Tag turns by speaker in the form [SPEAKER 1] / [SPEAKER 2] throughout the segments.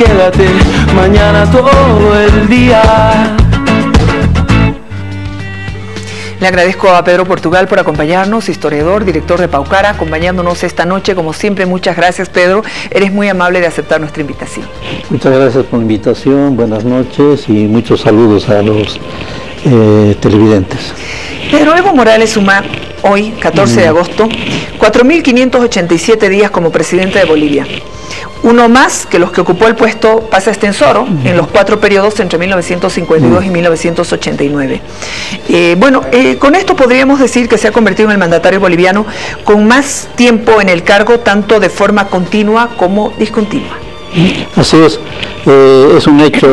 [SPEAKER 1] quédate mañana todo el día.
[SPEAKER 2] Le agradezco a Pedro Portugal por acompañarnos, historiador, director de Paucara, acompañándonos esta noche. Como siempre, muchas gracias, Pedro. Eres muy amable de aceptar nuestra invitación.
[SPEAKER 3] Muchas gracias por la invitación, buenas noches y muchos saludos a los televidentes.
[SPEAKER 2] Pedro, Evo Morales suma hoy, 14 de agosto, 4.587 días como presidente de Bolivia. Uno más que los que ocupó el puesto Paz Estenssoro en los 4 periodos entre 1952 y 1989. Con esto podríamos decir que se ha convertido en el mandatario boliviano con más tiempo en el cargo, tanto de forma continua como discontinua.
[SPEAKER 3] Así es un hecho,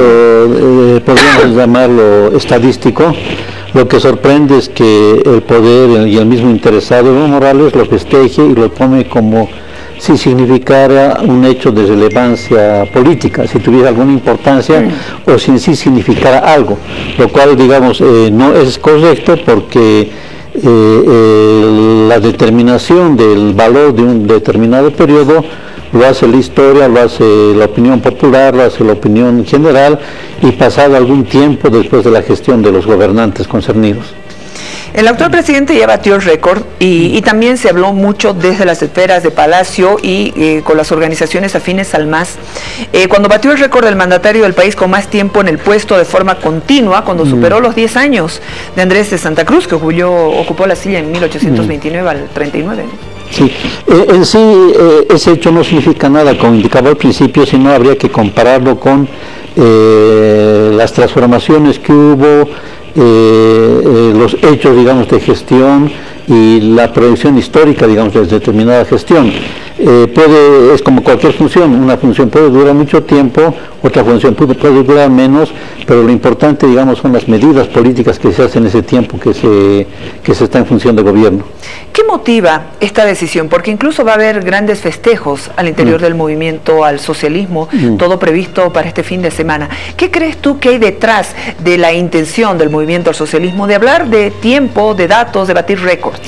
[SPEAKER 3] podríamos llamarlo estadístico. Lo que sorprende es que el poder y el mismo interesado, Evo Morales, lo festeje y lo tome como si significara un hecho de relevancia política, si tuviera alguna importancia o si en sí significara algo, lo cual, digamos, no es correcto, porque la determinación del valor de un determinado periodo lo hace la historia, lo hace la opinión popular, lo hace la opinión general, y pasado algún tiempo después de la gestión de los gobernantes concernidos.
[SPEAKER 2] El actual presidente ya batió el récord y también se habló mucho desde las esferas de Palacio y con las organizaciones afines al MAS, cuando batió el récord del mandatario del país con más tiempo en el puesto de forma continua, cuando superó los 10 años de Andrés de Santa Cruz, que ocupó la silla en 1829 al 39.
[SPEAKER 3] Sí, en sí ese hecho no significa nada, como indicaba al principio, sino habría que compararlo con las transformaciones que hubo, los hechos, digamos, de gestión y la proyección histórica, digamos, de determinada gestión. Es como cualquier función, una función puede durar mucho tiempo, otra función puede durar menos, pero lo importante, digamos, son las medidas políticas que se hacen en ese tiempo que se está en función de gobierno.
[SPEAKER 2] ¿Qué motiva esta decisión? Porque incluso va a haber grandes festejos al interior del movimiento al socialismo, todo previsto para este fin de semana. ¿Qué crees tú que hay detrás de la intención del movimiento al socialismo de hablar de tiempo, de datos, de batir récords?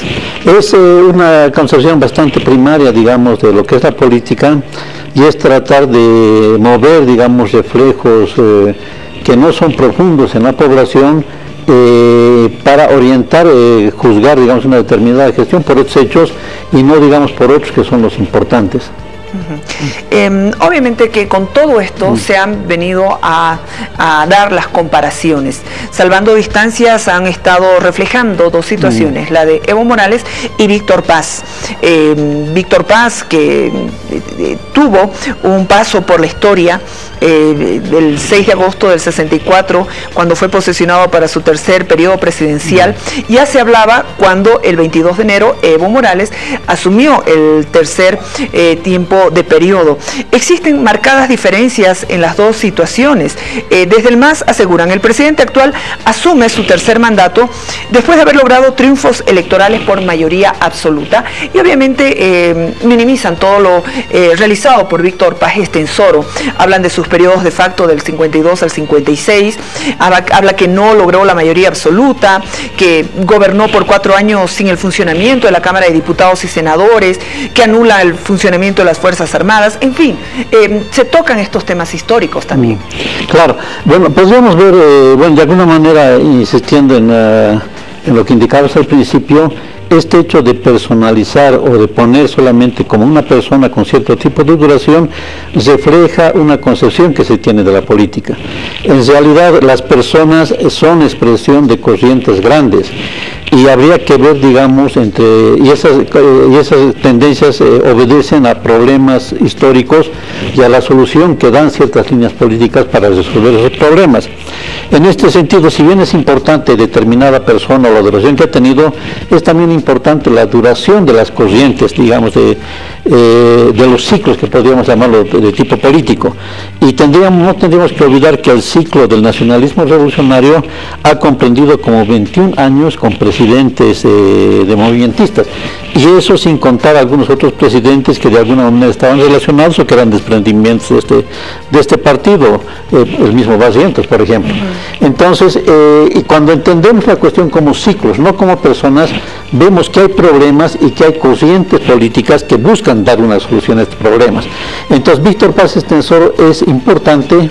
[SPEAKER 3] Es una concepción bastante primaria, digamos, de lo que es la política, y es tratar de mover, digamos, reflejos que no son profundos en la población, para orientar, juzgar, digamos, una determinada gestión por otros hechos y no, digamos, por otros que son los importantes.
[SPEAKER 2] Obviamente que con todo esto se han venido a dar las comparaciones. Salvando distancias, han estado reflejando dos situaciones, la de Evo Morales y Víctor Paz. Víctor Paz, que tuvo un paso por la historia del 6 de agosto del 64, cuando fue posesionado para su tercer periodo presidencial. Ya se hablaba cuando el 22 de enero Evo Morales asumió el tercer tiempo de periodo. Existen marcadas diferencias en las dos situaciones. Desde el MAS aseguran, el presidente actual asume su tercer mandato después de haber logrado triunfos electorales por mayoría absoluta, y obviamente minimizan todo lo realizado por Víctor Paz Estenssoro. Hablan de sus periodos de facto del 52 al 56, habla que no logró la mayoría absoluta, que gobernó por 4 años sin el funcionamiento de la Cámara de Diputados y Senadores, que anula el funcionamiento de las Fuerzas Armadas. En fin, se tocan estos temas históricos también.
[SPEAKER 3] Claro, bueno, podríamos ver, de alguna manera, insistiendo en lo que indicabas al principio, este hecho de personalizar o de poner solamente como una persona con cierto tipo de duración refleja una concepción que se tiene de la política. En realidad, las personas son expresión de corrientes grandes, y habría que ver, digamos, y esas tendencias obedecen a problemas históricos y a la solución que dan ciertas líneas políticas para resolver esos problemas. En este sentido, si bien es importante determinada persona o la duración que ha tenido, es también importante la duración de las corrientes, digamos, de los ciclos que podríamos llamarlo de tipo político. Y no tendríamos que olvidar que el ciclo del nacionalismo revolucionario ha comprendido como 21 años con presidentes de movimentistas, y eso sin contar algunos otros presidentes que de alguna manera estaban relacionados o que eran desprendimientos de este partido, el mismo Barrientos, por ejemplo. Entonces, y cuando entendemos la cuestión como ciclos, no como personas, vemos que hay problemas y que hay corrientes políticas que buscan dar una solución a estos problemas. Entonces, Víctor Paz Estenssoro es importante,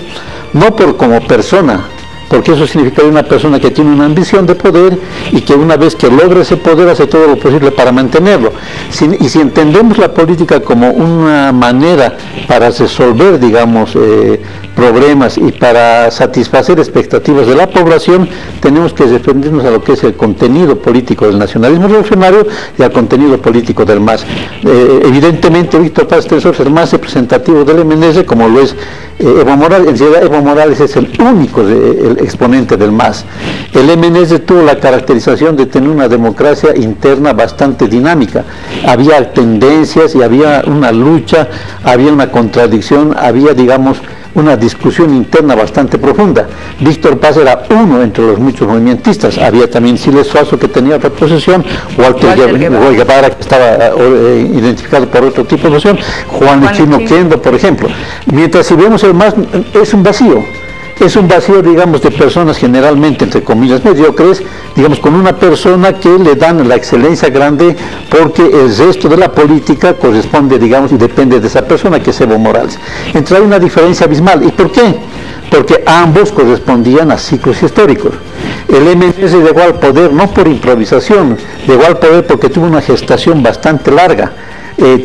[SPEAKER 3] no por como persona, porque eso significa una persona que tiene una ambición de poder y que una vez que logra ese poder hace todo lo posible para mantenerlo. Y si entendemos la política como una manera para resolver, digamos, problemas y para satisfacer expectativas de la población, tenemos que referirnos a lo que es el contenido político del nacionalismo revolucionario y al contenido político del MAS. Evidentemente, Víctor Paz Estenssoro es el más representativo del MNS, como lo es Evo Morales. En realidad, Evo Morales es el único el exponente del MAS. El MNS tuvo la caracterización de tener una democracia interna bastante dinámica. Había tendencias y había una lucha, había una contradicción, había, digamos, una discusión interna bastante profunda. Víctor Paz era uno entre los muchos movimentistas. Había también Siles Suazo, que tenía otra posición, Walter Guevara, que estaba identificado por otro tipo de posición, Juan el Chino Kendo, por ejemplo. Mientras si vemos el MAS, es un vacío. Es un vacío, digamos, de personas generalmente, entre comillas, mediocres, digamos, con una persona que le dan la excelencia grande porque el resto de la política corresponde, digamos, y depende de esa persona, que es Evo Morales. Entonces hay una diferencia abismal. ¿Y por qué? Porque ambos correspondían a ciclos históricos. El MNS llegó al poder no por improvisación, llegó al poder porque tuvo una gestación bastante larga.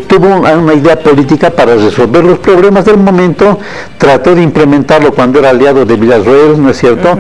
[SPEAKER 3] Tuvo una idea política para resolver los problemas del momento, trató de implementarlo cuando era aliado de Villarroel, ¿no es cierto?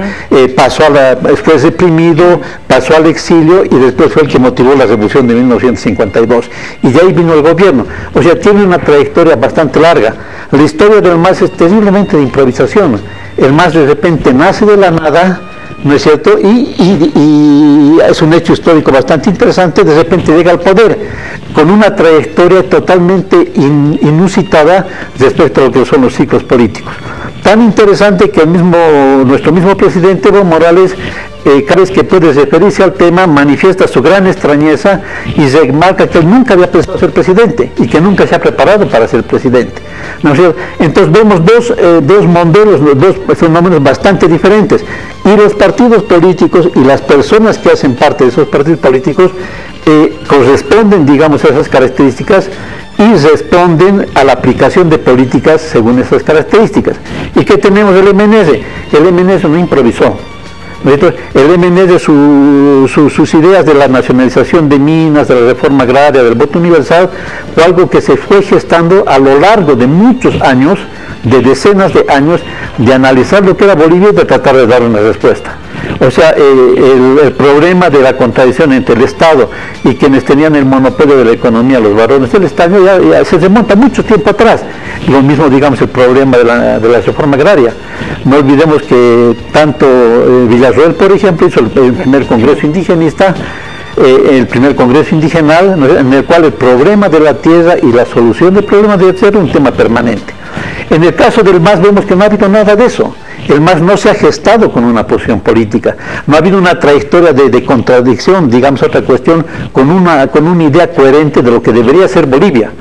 [SPEAKER 3] Fue reprimido, pasó al exilio y después fue el que motivó la revolución de 1952. Y de ahí vino el gobierno. O sea, tiene una trayectoria bastante larga. La historia del MAS es terriblemente de improvisación. El MAS de repente nace de la nada, ¿no es cierto? Y es un hecho histórico bastante interesante. De repente llega al poder con una trayectoria totalmente inusitada respecto a lo que son los ciclos políticos. Tan interesante que nuestro mismo presidente Evo Morales, cada vez que puede referirse al tema, manifiesta su gran extrañeza y remarca que él nunca había pensado ser presidente y que nunca se ha preparado para ser presidente, ¿no es cierto? Entonces vemos dos modelos, dos fenómenos bastante diferentes, y los partidos políticos y las personas que hacen parte de esos partidos políticos corresponden, digamos, a esas características y responden a la aplicación de políticas según esas características. ¿Y qué tenemos del MNS? El MNS no improvisó. El MNS, sus ideas de la nacionalización de minas, de la reforma agraria, del voto universal, fue algo que se fue gestando a lo largo de muchos años, de decenas de años, de analizar lo que era Bolivia y de tratar de dar una respuesta. O sea, el problema de la contradicción entre el Estado y quienes tenían el monopolio de la economía, los varones del Estado, ya se remonta mucho tiempo atrás. Lo mismo, digamos, el problema de la reforma agraria. No olvidemos que tanto Villarroel, por ejemplo, hizo el primer congreso indigenista, el primer congreso indigenal, en el cual el problema de la tierra y la solución del problema debe ser un tema permanente. En el caso del MAS vemos que no ha habido nada de eso. El MAS no se ha gestado con una posición política, no ha habido una trayectoria de contradicción, digamos, otra cuestión, con una idea coherente de lo que debería ser Bolivia.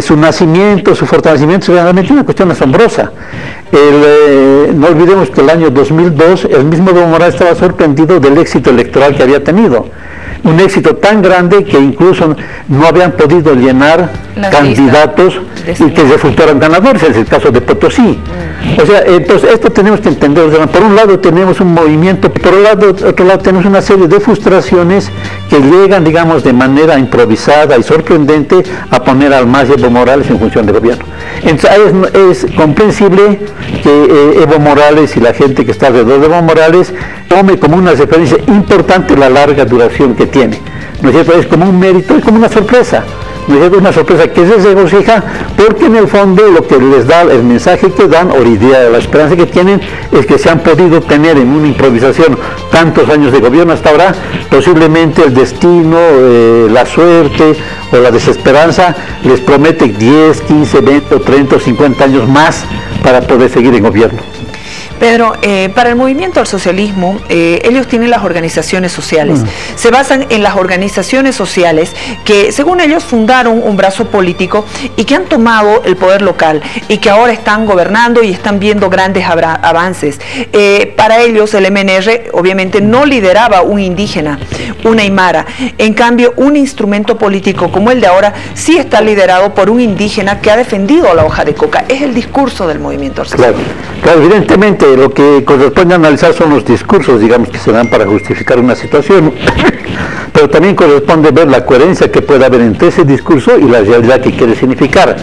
[SPEAKER 3] Su nacimiento, su fortalecimiento es realmente una cuestión asombrosa. No olvidemos que el año 2002 el mismo Evo Morales estaba sorprendido del éxito electoral que había tenido. Un éxito tan grande que incluso no habían podido llenar candidatos y que resultaron ganadores, es el caso de Potosí. O sea, entonces esto tenemos que entender. Por un lado tenemos un movimiento, por otro lado tenemos una serie de frustraciones que llegan, digamos, de manera improvisada y sorprendente a poner al MAS y Evo Morales en función de gobierno. Entonces es comprensible que Evo Morales y la gente que está alrededor de Evo Morales tome como una referencia importante la larga duración que tiene, ¿no es cierto? Es como un mérito, es como una sorpresa, ¿no es cierto? Una sorpresa que se regocija porque en el fondo lo que les da, el mensaje que dan, o la idea, la esperanza que tienen, es que se han podido tener en una improvisación tantos años de gobierno hasta ahora. Posiblemente el destino, la suerte o la desesperanza les promete 10, 15, 20, 30 o 50 años más para poder seguir en gobierno.
[SPEAKER 2] Pedro, para el movimiento al socialismo, ellos tienen las organizaciones sociales. Se basan en las organizaciones sociales que, según ellos, fundaron un brazo político y que han tomado el poder local y que ahora están gobernando y están viendo grandes avances. Para ellos, el MNR obviamente no lideraba un indígena, una aymara. En cambio, un instrumento político como el de ahora sí está liderado por un indígena que ha defendido la hoja de coca. Es el discurso del movimiento al socialismo.
[SPEAKER 3] Claro, evidentemente lo que corresponde analizar son los discursos, digamos, que se dan para justificar una situación, pero también corresponde ver la coherencia que puede haber entre ese discurso y la realidad que quiere significar.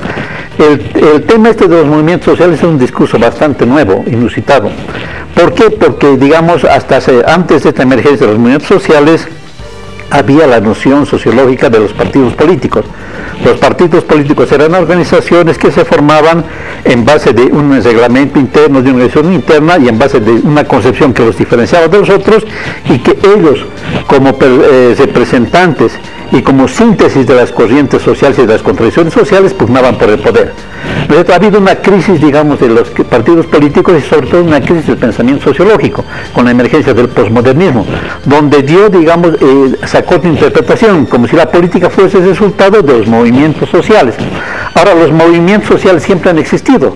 [SPEAKER 3] El tema este de los movimientos sociales es un discurso bastante nuevo, inusitado. ¿Por qué? Porque, digamos, antes de esta emergencia de los movimientos sociales, había la noción sociológica de los partidos políticos. Los partidos políticos eran organizaciones que se formaban en base de un reglamento interno, de una organización interna y en base de una concepción que los diferenciaba de los otros y que ellos, como representantes y como síntesis de las corrientes sociales y de las contradicciones sociales, pugnaban por el poder. Ha habido una crisis, digamos, de los partidos políticos y sobre todo una crisis del pensamiento sociológico con la emergencia del posmodernismo, donde dio, digamos, sacó de interpretación como si la política fuese el resultado de los movimientos sociales. Ahora, los movimientos sociales siempre han existido.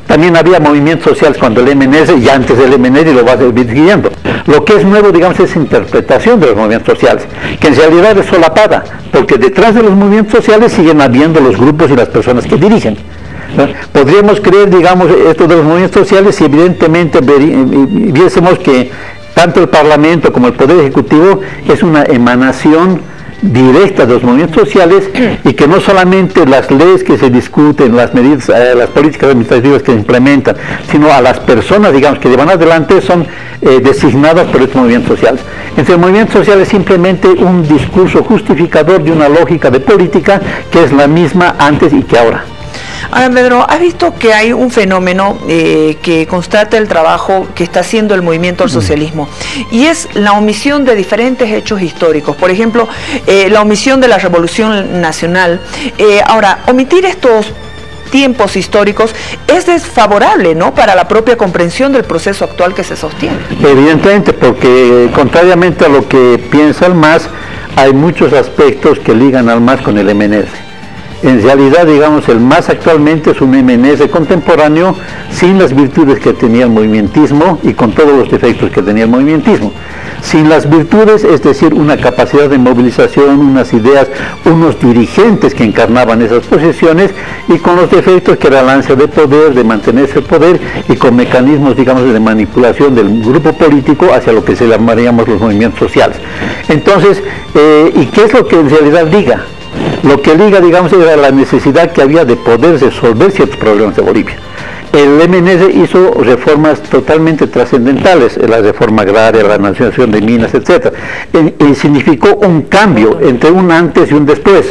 [SPEAKER 3] También había movimientos sociales cuando el MNS y antes del MNS, y lo va a seguir siguiendo. Lo que es nuevo, digamos, es interpretación de los movimientos sociales, que en realidad es solapada, porque detrás de los movimientos sociales siguen habiendo los grupos y las personas que dirigen. ¿No? Podríamos creer, digamos, esto de los movimientos sociales si evidentemente viésemos que tanto el Parlamento como el Poder Ejecutivo es una emanación directa de los movimientos sociales y que no solamente las leyes que se discuten, las medidas, las políticas administrativas que se implementan, sino a las personas, digamos, que llevan adelante son designadas por estos movimientos sociales. Entonces, el movimiento social es simplemente un discurso justificador de una lógica de política que es la misma antes y que ahora.
[SPEAKER 2] Ahora, Pedro, ¿has visto que hay un fenómeno que constata el trabajo que está haciendo el movimiento al socialismo? Y es la omisión de diferentes hechos históricos. Por ejemplo, la omisión de la Revolución Nacional. Ahora, omitir estos tiempos históricos es desfavorable, ¿no?, para la propia comprensión del proceso actual que se sostiene.
[SPEAKER 3] Evidentemente, porque contrariamente a lo que piensa el MAS, hay muchos aspectos que ligan al MAS con el MNS. En realidad, digamos, el MAS actualmente es un MNS contemporáneo sin las virtudes que tenía el movimentismo y con todos los defectos que tenía el movimentismo. Sin las virtudes, es decir, una capacidad de movilización, unas ideas, unos dirigentes que encarnaban esas posiciones, y con los defectos que era la ansia de poder, de mantenerse el poder, y con mecanismos, digamos, de manipulación del grupo político hacia lo que se llamaríamos los movimientos sociales. Entonces, ¿y qué es lo que en realidad liga? Lo que liga, digamos, era la necesidad que había de poder resolver ciertos problemas de Bolivia. El MNS hizo reformas totalmente trascendentales, la reforma agraria, la nacionalización de minas, etc. Y significó un cambio entre un antes y un después.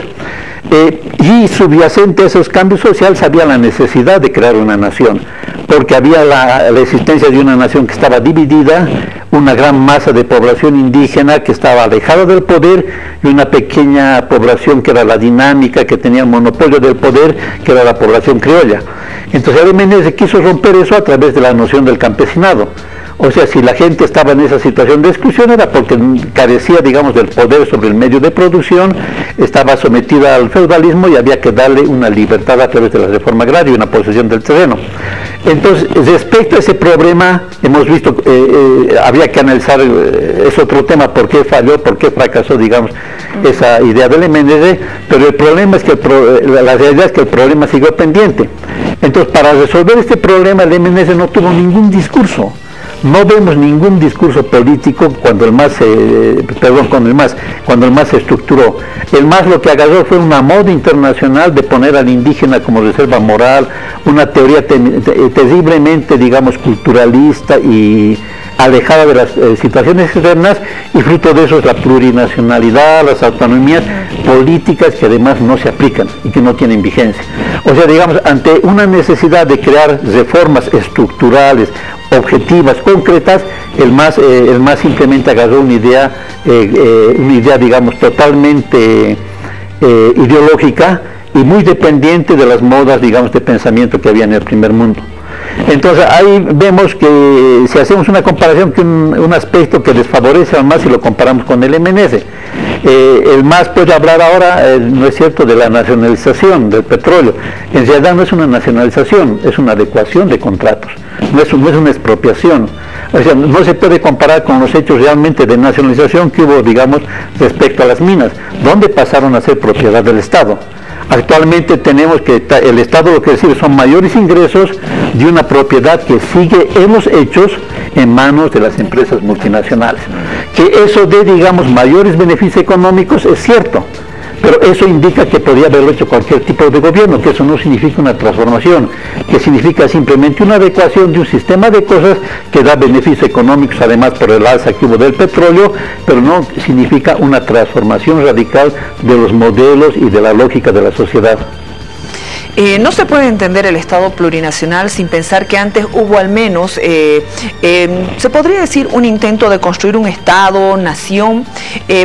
[SPEAKER 3] Y subyacente a esos cambios sociales había la necesidad de crear una nación, porque había la existencia de una nación que estaba dividida, una gran masa de población indígena que estaba alejada del poder y una pequeña población que era la dinámica, que tenía el monopolio del poder, que era la población criolla. Entonces el MNS quiso romper eso a través de la noción del campesinado. O sea, si la gente estaba en esa situación de exclusión era porque carecía, digamos, del poder sobre el medio de producción, estaba sometida al feudalismo y había que darle una libertad a través de la reforma agraria y una posesión del terreno. Entonces, respecto a ese problema, hemos visto, había que analizar, es otro tema, por qué falló, por qué fracasó, digamos, esa idea del MNS, pero el problema es que, la realidad es que el problema siguió pendiente. Entonces, para resolver este problema, el MNS no tuvo ningún discurso. No vemos ningún discurso político cuando el MAS se estructuró. El MAS lo que agarró fue una moda internacional de poner al indígena como reserva moral, una teoría terriblemente, digamos, culturalista y alejada de las situaciones externas, y fruto de eso es la plurinacionalidad, las autonomías políticas que además no se aplican y que no tienen vigencia. O sea, digamos, ante una necesidad de crear reformas estructurales, objetivas, concretas, el MAS simplemente agarró una idea, digamos, totalmente ideológica y muy dependiente de las modas, digamos, de pensamiento que había en el primer mundo. Entonces ahí vemos que si hacemos una comparación, que un aspecto que les favorece al MAS si lo comparamos con el MNS. El MAS puede hablar ahora, no es cierto, de la nacionalización del petróleo. En realidad no es una nacionalización, es una adecuación de contratos, no es una expropiación. O sea, no se puede comparar con los hechos realmente de nacionalización que hubo, digamos, respecto a las minas, donde pasaron a ser propiedad del Estado. Actualmente tenemos que el Estado lo que recibe son mayores ingresos de una propiedad que sigue en los hechos en manos de las empresas multinacionales. Que eso dé, digamos, mayores beneficios económicos es cierto, pero eso indica que podría haberlo hecho cualquier tipo de gobierno, que eso no significa una transformación, que significa simplemente una adecuación de un sistema de cosas que da beneficios económicos, además por el alza que hubo del petróleo, pero no significa una transformación radical de los modelos y de la lógica de la sociedad.
[SPEAKER 2] No se puede entender el Estado plurinacional sin pensar que antes hubo al menos, se podría decir, un intento de construir un Estado, nación,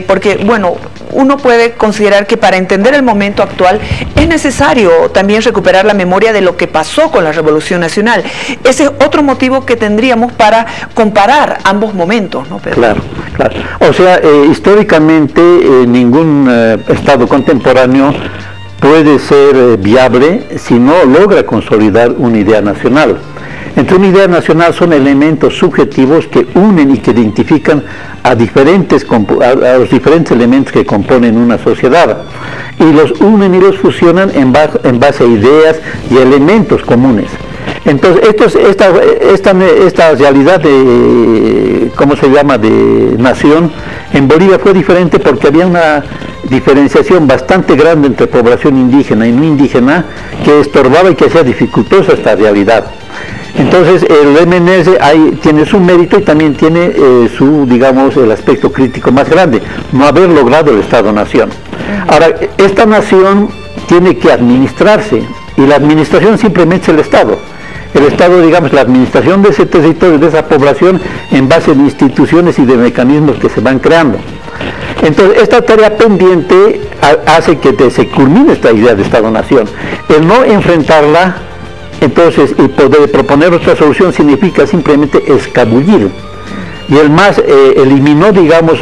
[SPEAKER 2] porque, bueno, uno puede considerar que para entender el momento actual es necesario también recuperar la memoria de lo que pasó con la Revolución Nacional. Ese es otro motivo que tendríamos para comparar ambos momentos, ¿no, Pedro?
[SPEAKER 3] Claro, claro. O sea, históricamente ningún Estado contemporáneo puede ser viable si no logra consolidar una idea nacional. Entre una idea nacional son elementos subjetivos que unen y que identifican a los diferentes elementos que componen una sociedad, y los unen y los fusionan en base a ideas y elementos comunes. Entonces, esta realidad de, ¿cómo se llama?, de nación, en Bolivia fue diferente porque había una diferenciación bastante grande entre población indígena y no indígena que estorbaba y que hacía dificultosa esta realidad. Entonces el MNS ahí tiene su mérito y también tiene su, digamos, el aspecto crítico más grande, no haber logrado el Estado-Nación. Ahora, esta nación tiene que administrarse y la administración simplemente es el Estado. El Estado, digamos, la administración de ese territorio, de esa población, en base de instituciones y de mecanismos que se van creando. Entonces, esta tarea pendiente hace que se culmine esta idea de Estado-Nación. El no enfrentarla, entonces, y poder proponer otra solución significa simplemente escabullir. Y el MAS eliminó, digamos,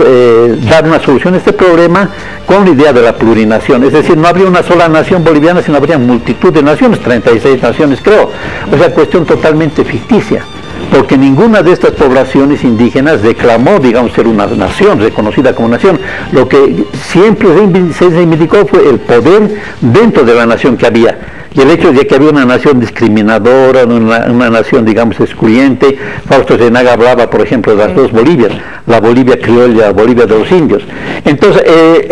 [SPEAKER 3] dar una solución a este problema con la idea de la plurinación. Es decir, no habría una sola nación boliviana, sino habría multitud de naciones, 36 naciones creo. O sea, cuestión totalmente ficticia, porque ninguna de estas poblaciones indígenas reclamó, digamos, ser una nación, reconocida como nación. Lo que siempre se reivindicó fue el poder dentro de la nación que había. Y el hecho de que había una nación discriminadora, una nación, digamos, excluyente. Fausto Zenaga hablaba, por ejemplo, de las dos Bolivias, la Bolivia criolla, la Bolivia de los indios. Entonces,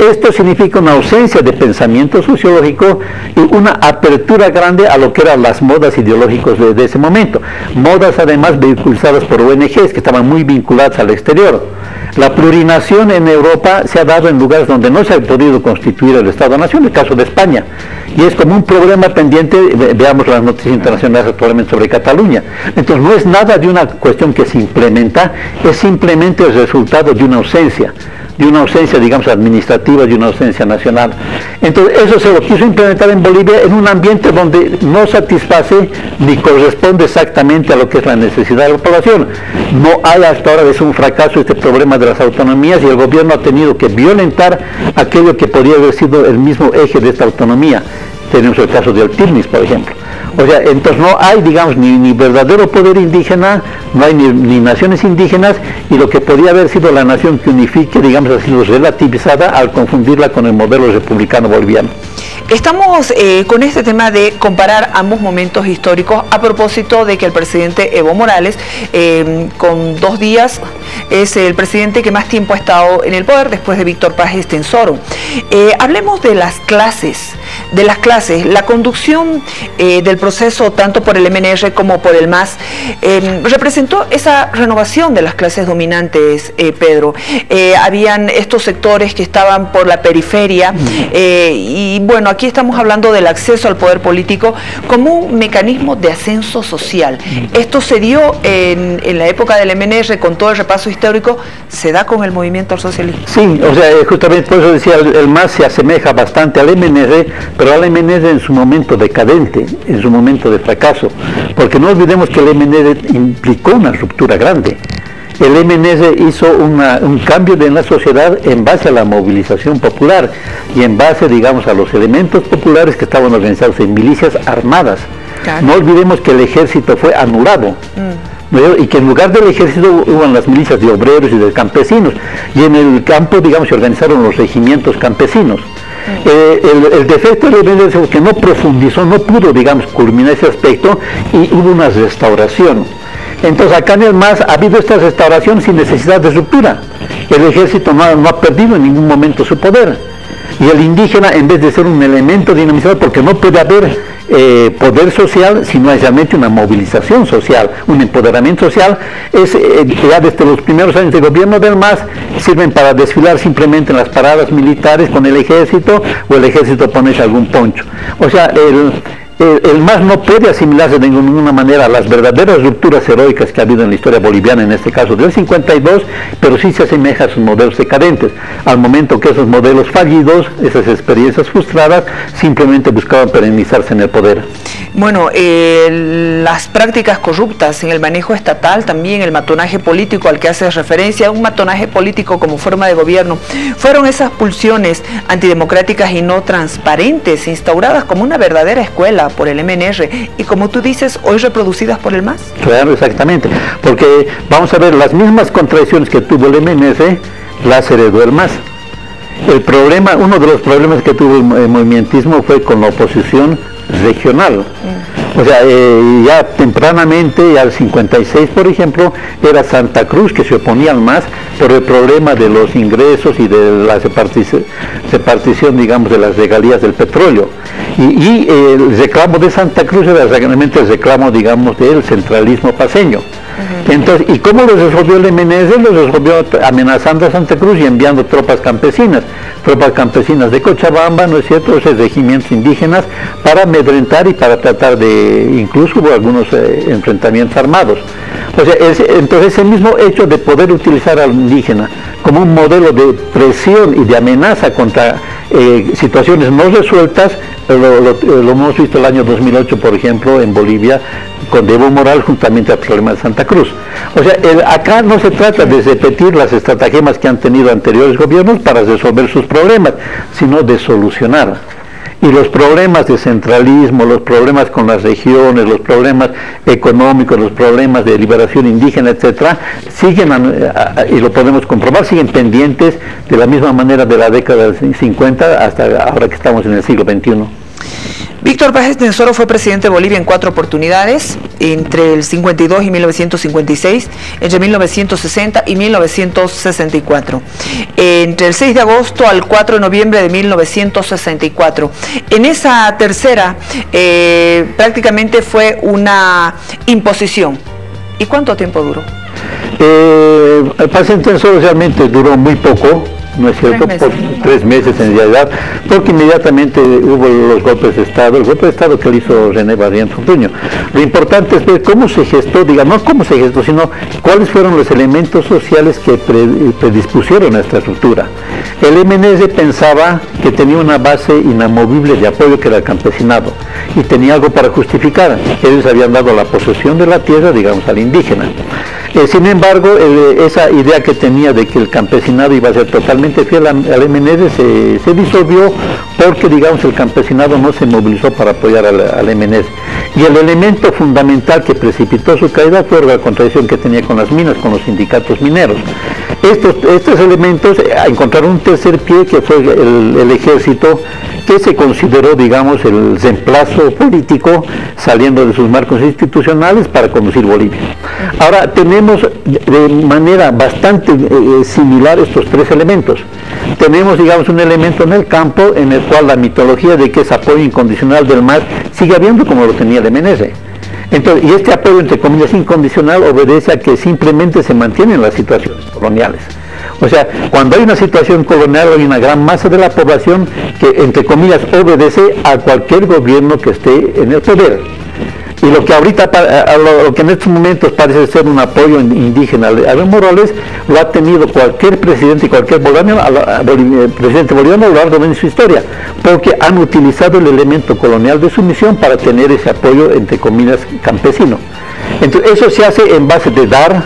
[SPEAKER 3] esto significa una ausencia de pensamiento sociológico y una apertura grande a lo que eran las modas ideológicas de ese momento. Modas, además, vehiculadas por ONGs que estaban muy vinculadas al exterior. La plurinación en Europa se ha dado en lugares donde no se ha podido constituir el Estado-Nación, el caso de España. Y es como un problema pendiente, veamos las noticias internacionales actualmente sobre Cataluña. Entonces no es nada de una cuestión que se implementa, es simplemente el resultado de una ausencia, digamos, administrativa, de una ausencia nacional. Entonces eso se lo quiso implementar en Bolivia en un ambiente donde no satisface ni corresponde exactamente a lo que es la necesidad de la población. No hay hasta ahora, es un fracaso este problema de las autonomías, y el gobierno ha tenido que violentar aquello que podría haber sido el mismo eje de esta autonomía. Tenemos el caso del TIRNIS, por ejemplo. O sea, entonces no hay, digamos, ni verdadero poder indígena, no hay ni naciones indígenas, y lo que podría haber sido la nación que unifique, digamos, ha sido relativizada al confundirla con el modelo republicano boliviano.
[SPEAKER 2] Estamos con este tema de comparar ambos momentos históricos a propósito de que el presidente Evo Morales, con 2 días, es el presidente que más tiempo ha estado en el poder después de Víctor Paz Estenssoro. Hablemos de las clases, la conducción del proceso tanto por el MNR como por el MAS representó esa renovación de las clases dominantes, Pedro. Habían estos sectores que estaban por la periferia y bueno, aquí estamos hablando del acceso al poder político como un mecanismo de ascenso social. Esto se dio en la época del MNR, con todo el repaso histórico, se da con el movimiento al socialismo.
[SPEAKER 3] Sí, o sea, justamente por eso decía, el MAS se asemeja bastante al MNR, pero al MNR en su momento decadente, en su momento de fracaso, porque no olvidemos que el MNR implicó una ruptura grande. El MNR hizo un cambio en la sociedad en base a la movilización popular y en base, digamos, a los elementos populares que estaban organizados en milicias armadas. Claro. No olvidemos que el ejército fue anulado. Y que en lugar del ejército hubo las milicias de obreros y de campesinos, y en el campo, digamos, se organizaron los regimientos campesinos. El defecto del MNR es que no profundizó, no pudo, digamos, culminar ese aspecto, y hubo una restauración. Entonces acá en el MAS ha habido esta restauración sin necesidad de ruptura. El ejército no ha perdido en ningún momento su poder. Y el indígena, en vez de ser un elemento dinamizador, porque no puede haber poder social si no hay realmente una movilización social, un empoderamiento social, ya desde los primeros años de gobierno del MAS sirven para desfilar simplemente en las paradas militares con el ejército, o el ejército ponerse algún poncho. O sea, el MAS no puede asimilarse de ninguna manera a las verdaderas rupturas heroicas que ha habido en la historia boliviana, en este caso del 52, pero sí se asemeja a sus modelos decadentes, al momento que esos modelos fallidos, esas experiencias frustradas, simplemente buscaban perennizarse en el poder.
[SPEAKER 2] Bueno, las prácticas corruptas en el manejo estatal, también el matonaje político al que hace referencia, un matonaje político como forma de gobierno, fueron esas pulsiones antidemocráticas y no transparentes, instauradas como una verdadera escuela por el MNR y, como tú dices, hoy reproducidas por el MAS. Claro,
[SPEAKER 3] exactamente, porque vamos a ver, las mismas contradicciones que tuvo el MNR las heredó el MAS. El problema, uno de los problemas que tuvo el movimentismo fue con la oposición regional. O sea, ya tempranamente, ya al 56, por ejemplo, era Santa Cruz que se oponía al MAS por el problema de los ingresos y de la repartición, digamos, de las regalías del petróleo. Y el reclamo de Santa Cruz era realmente el reclamo, digamos, del centralismo paseño. Entonces, ¿y cómo lo resolvió el MNR? Lo resolvió amenazando a Santa Cruz y enviando tropas campesinas de Cochabamba, ¿no es cierto?, esos regimientos indígenas, para amedrentar y para tratar de, incluso hubo algunos enfrentamientos armados. O sea, entonces ese mismo hecho de poder utilizar al indígena como un modelo de presión y de amenaza contra situaciones no resueltas, lo hemos visto el año 2008, por ejemplo, en Bolivia, con Evo Morales juntamente al problema de Santa Cruz. O sea, acá no se trata de repetir las estratagemas que han tenido anteriores gobiernos para resolver sus problemas, sino de solucionar. Y los problemas de centralismo, los problemas con las regiones, los problemas económicos, los problemas de liberación indígena, etcétera, siguen, y lo podemos comprobar, siguen pendientes de la misma manera de la década del 50 hasta ahora que estamos en el siglo XXI.
[SPEAKER 2] Víctor Paz Estenssoro fue presidente de Bolivia en 4 oportunidades, entre el 52 y 1956, entre 1960 y 1964, entre el 6 de agosto al 4 de noviembre de 1964. En esa tercera, prácticamente fue una imposición. ¿Y cuánto tiempo duró?
[SPEAKER 3] Paz Estenssoro realmente duró muy poco, ¿no es cierto? 3 meses en realidad, porque inmediatamente hubo los golpes de Estado, el golpe de Estado que le hizo René Barrientos Ortuño. Lo importante es ver cómo se gestó, digamos, no cómo se gestó, sino cuáles fueron los elementos sociales que predispusieron a esta ruptura. El MNR pensaba que tenía una base inamovible de apoyo que era el campesinado, y tenía algo para justificar. Ellos habían dado la posesión de la tierra, digamos, al indígena. Sin embargo, esa idea que tenía de que el campesinado iba a ser totalmente fiel al MNR se disolvió porque, digamos, el campesinado no se movilizó para apoyar al MNR. Y el elemento fundamental que precipitó su caída fue la contradicción que tenía con las minas, con los sindicatos mineros. Estos elementos encontraron un tercer pie, que fue el ejército, que se consideró, digamos, el reemplazo político saliendo de sus marcos institucionales para conducir Bolivia. Ahora tenemos de manera bastante similar estos 3 elementos. Tenemos, digamos, un elemento en el campo en el cual la mitología de que es apoyo incondicional del MAS sigue habiendo como lo tenía el MNR. Entonces, y este apoyo, entre comillas, incondicional obedece a que simplemente se mantienen las situaciones coloniales. O sea, cuando hay una situación colonial hay una gran masa de la población que, entre comillas, obedece a cualquier gobierno que esté en el poder. Y lo que ahorita, lo que en estos momentos parece ser un apoyo indígena a Evo Morales, lo ha tenido cualquier presidente y cualquier presidente boliviano a lo largo de su historia, porque han utilizado el elemento colonial de sumisión para tener ese apoyo, entre comillas, campesino. Entonces, eso se hace en base de dar,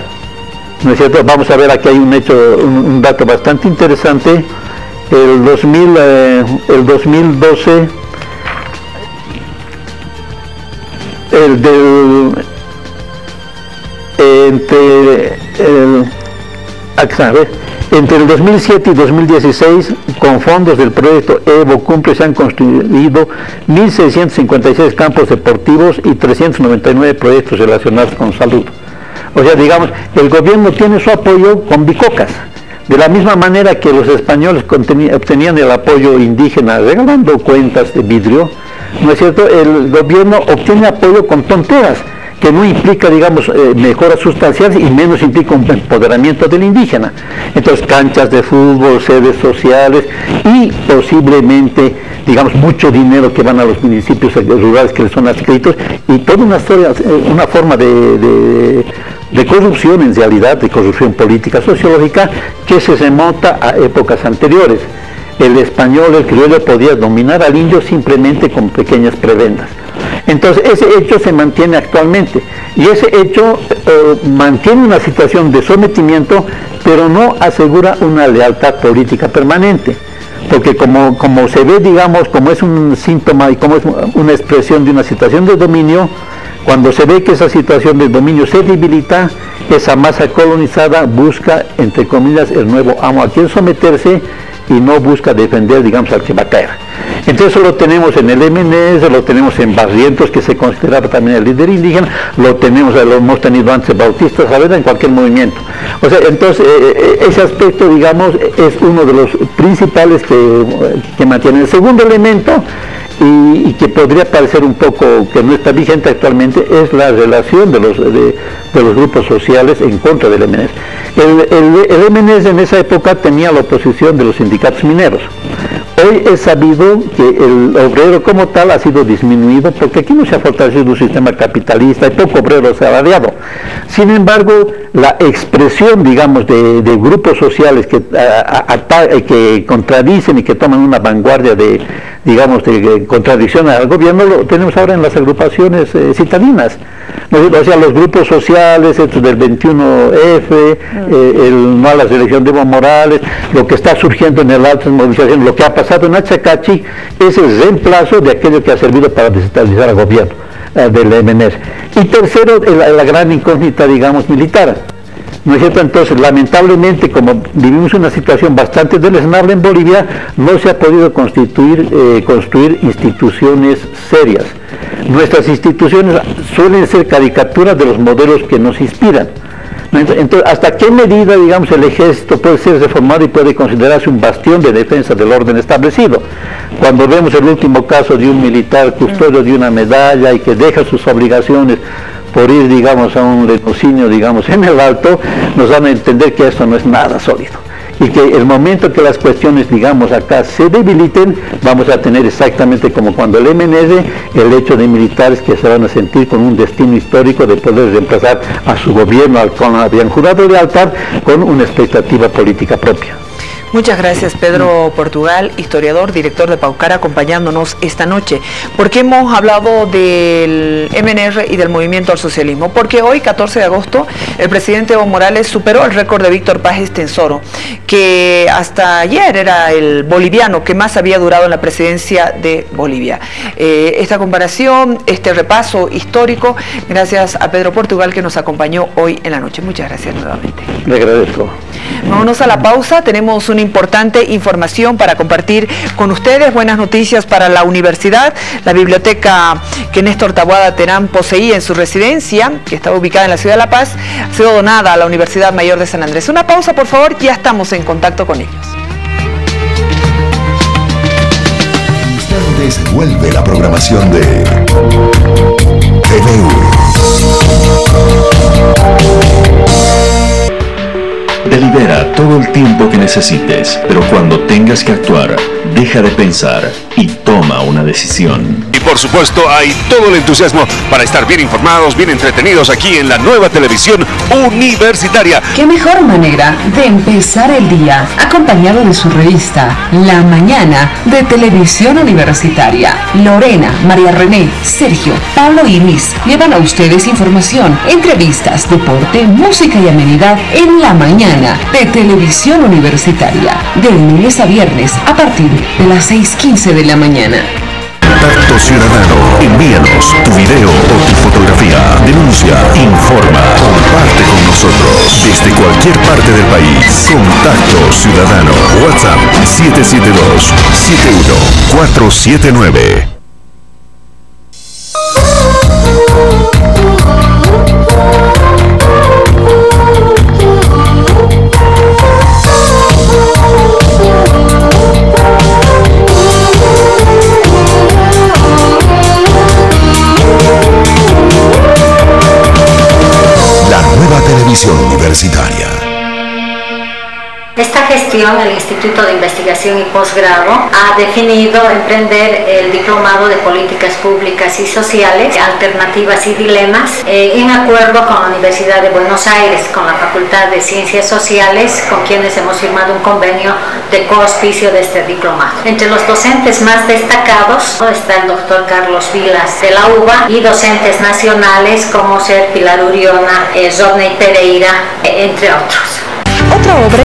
[SPEAKER 3] ¿no es cierto? Vamos a ver, aquí hay un dato bastante interesante. El 2012, entre el 2007 y 2016, con fondos del proyecto Evo Cumple, se han construido 1.656 campos deportivos y 399 proyectos relacionados con salud. O sea, digamos, el gobierno tiene su apoyo con bicocas. De la misma manera que los españoles obtenían el apoyo indígena regalando cuentas de vidrio, ¿no es cierto? El gobierno obtiene apoyo con tonteras, que no implica, digamos, mejoras sustanciales y menos implica un empoderamiento del indígena. Entonces, canchas de fútbol, sedes sociales y posiblemente, digamos, mucho dinero que van a los municipios rurales que les son adscritos, y toda una forma de corrupción, en realidad, de corrupción política, sociológica, que se remonta a épocas anteriores. El español, el criollo, podía dominar al indio simplemente con pequeñas prebendas. Entonces, ese hecho se mantiene actualmente, y ese hecho mantiene una situación de sometimiento, pero no asegura una lealtad política permanente, porque como se ve, digamos, como es un síntoma y como es una expresión de una situación de dominio, cuando se ve que esa situación de dominio se debilita, esa masa colonizada busca, entre comillas, el nuevo amo a quien someterse, y no busca defender, digamos, al que va a caer. Entonces eso lo tenemos en el MNS, lo tenemos en Barrientos, que se consideraba también el líder indígena, lo hemos tenido antes en Bautista Saavedra, en cualquier movimiento. O sea, entonces ese aspecto, digamos, es uno de los principales que mantiene. El segundo elemento, y que podría parecer un poco que no está vigente actualmente, es la relación de los grupos sociales en contra del MNS. El MNS en esa época tenía la oposición de los sindicatos mineros. Hoy es sabido que el obrero como tal ha sido disminuido, porque aquí no se ha fortalecido un sistema capitalista, hay poco obrero asalariado. Sin embargo, la expresión, digamos, de grupos sociales que contradicen y que toman una vanguardia de contradicción al gobierno, lo tenemos ahora en las agrupaciones citadinas. O sea, los grupos sociales, estos del 21F, el no a la reelección de Evo Morales, lo que está surgiendo en el alto de movilización, lo que ha pasado en Achacachi, es el reemplazo de aquello que ha servido para desestabilizar al gobierno del MNS. Y tercero, la gran incógnita, digamos, militar. ¿No es cierto? Entonces, lamentablemente, como vivimos una situación bastante deleznable en Bolivia, no se ha podido construir instituciones serias. Nuestras instituciones suelen ser caricaturas de los modelos que nos inspiran. Entonces, ¿hasta qué medida, digamos, el ejército puede ser reformado y puede considerarse un bastión de defensa del orden establecido? Cuando vemos el último caso de un militar custodio de una medalla y que deja sus obligaciones por ir, digamos, a un lenocinio, digamos, en el Alto, nos dan a entender que esto no es nada sólido. Y que el momento que las cuestiones, digamos, acá se debiliten, vamos a tener exactamente como cuando el MNS, el hecho de militares que se van a sentir con un destino histórico de poder reemplazar a su gobierno al cual habían jurado lealtad, con una expectativa política propia.
[SPEAKER 2] Muchas gracias, Pedro Portugal, historiador, director de Paucara, acompañándonos esta noche. ¿Por qué hemos hablado del MNR y del movimiento al socialismo? Porque hoy, 14 de agosto, el presidente Evo Morales superó el récord de Víctor Paz Estenssoro, que hasta ayer era el boliviano que más había durado en la presidencia de Bolivia. Esta comparación, este repaso histórico, gracias a Pedro Portugal, que nos acompañó hoy en la noche. Muchas gracias nuevamente.
[SPEAKER 3] Le agradezco.
[SPEAKER 2] Vámonos a la pausa, tenemos una importante información para compartir con ustedes, buenas noticias para la universidad. La biblioteca que Néstor Taboada Terán poseía en su residencia, que estaba ubicada en la ciudad de La Paz, ha sido donada a la Universidad Mayor de San Andrés. Una pausa, por favor, ya estamos en contacto con ellos.
[SPEAKER 4] En instantes vuelve la programación de TVU.
[SPEAKER 5] Del
[SPEAKER 4] libera todo el tiempo que necesites, pero cuando tengas que actuar, deja de pensar y toma una decisión.
[SPEAKER 5] Y por supuesto hay todo el entusiasmo para estar bien informados, bien entretenidos aquí en la nueva televisión universitaria.
[SPEAKER 6] ¿Qué mejor manera de empezar el día acompañado de su revista La Mañana de Televisión Universitaria? Lorena, María René, Sergio, Pablo y Luis llevan a ustedes información, entrevistas, deporte, música y amenidad en La Mañana de Televisión Universitaria, de lunes a viernes a partir de las 6:15 de la mañana.
[SPEAKER 4] Contacto Ciudadano. Envíanos tu video o tu fotografía. Denuncia, informa, comparte con nosotros desde cualquier parte del país. Contacto Ciudadano. WhatsApp 772-71479. Televisión Universitaria.
[SPEAKER 7] Esta gestión, el Instituto de Investigación y Posgrado, ha definido emprender el Diplomado de Políticas Públicas y Sociales, Alternativas y Dilemas, en acuerdo con la Universidad de Buenos Aires, con la Facultad de Ciencias Sociales, con quienes hemos firmado un convenio de coauspicio de este diplomado. Entre los docentes más destacados está el doctor Carlos Vilas de la UBA y docentes nacionales como ser Pilar Uriona, Rodney Pereira, entre otros.
[SPEAKER 6] Otra obra